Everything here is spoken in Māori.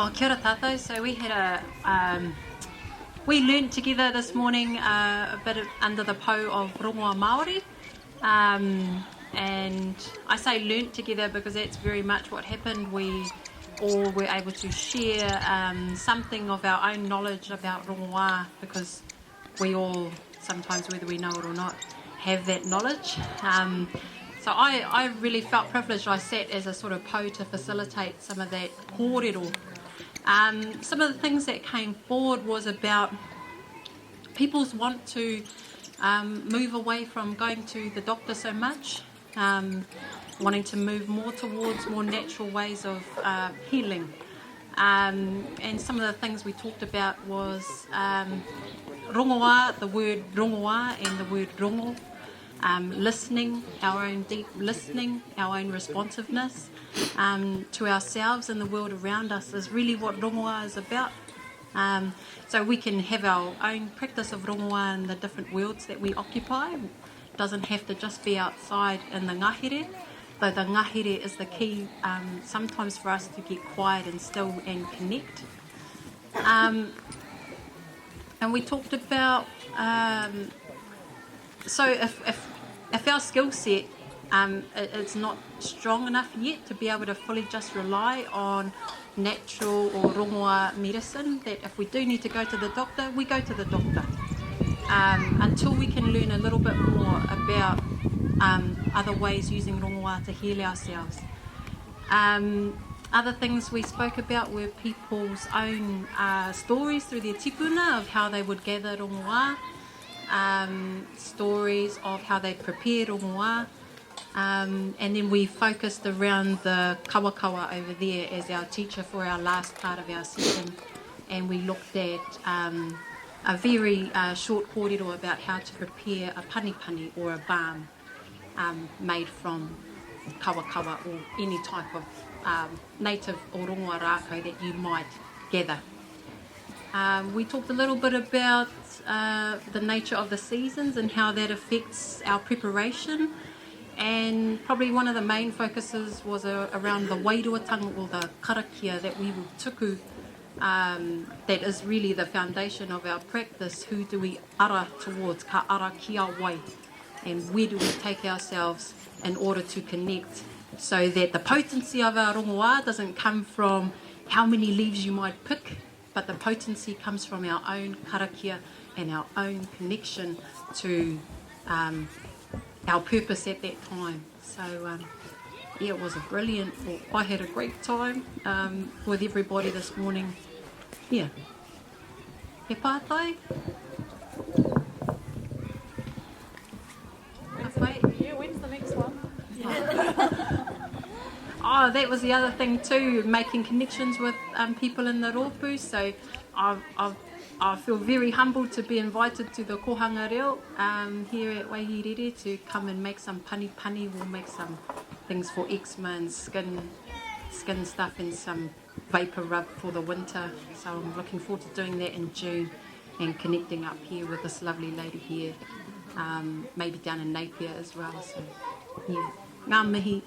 Oh, kia ora tātou. So we had we learnt together this morning a bit under the po of Rongoa Maori. And I say learnt together because that's very much what happened. We all were able to share something of our own knowledge about Rongoa, because we all, sometimes whether we know it or not, have that knowledge. So I really felt privileged. I sat as a sort of po to facilitate some of that korero. Some of the things that came forward was about people's want to move away from going to the doctor so much, wanting to move more towards more natural ways of healing. And some of the things we talked about was rongoa, the word rongoa and the word rongo, listening, our own deep listening, our own responsiveness to ourselves and the world around us is really what rongoa is about. So we can have our own practice of rongoa in the different worlds that we occupy. It doesn't have to just be outside in the ngahere, though the ngahere is the key sometimes for us to get quiet and still and connect. And we talked about so if our skill set it's not strong enough yet to be able to fully just rely on natural or rongoa medicine, that if we do need to go to the doctor, we go to the doctor. Until we can learn a little bit more about other ways using rongoa to heal ourselves. Other things we spoke about were people's own stories through their tipuna of how they would gather rongoa, stories of how they prepare rongoa, and then we focused around the kawakawa over there as our teacher for our last part of our session, and we looked at a very short korero about how to prepare a panipani or a balm made from kawakawa or any type of native or rongoa rākau that you might gather. We talked a little bit about the nature of the seasons and how that affects our preparation, and probably one of the main focuses was around the wairuatanga or the karakia that we will tuku, that is really the foundation of our practice. Who do we ara towards, ka ara kia wai, and where do we take ourselves in order to connect, so that the potency of our rongoa doesn't come from how many leaves you might pick, but the potency comes from our own karakia and our own connection to our purpose at that time. So yeah, it was a brilliant, well, I had a great time with everybody this morning. Yeah. He pātai? Yeah, when's the next one? Oh, that was the other thing too, making connections with people in the rōpū. So I feel very humbled to be invited to the kohanga reo here at Waihirere to come and make some pani. We'll make some things for eczema and skin stuff and some vapour rub for the winter. So I'm looking forward to doing that in June and connecting up here with this lovely lady here, maybe down in Napier as well. So yeah, ngā mihi.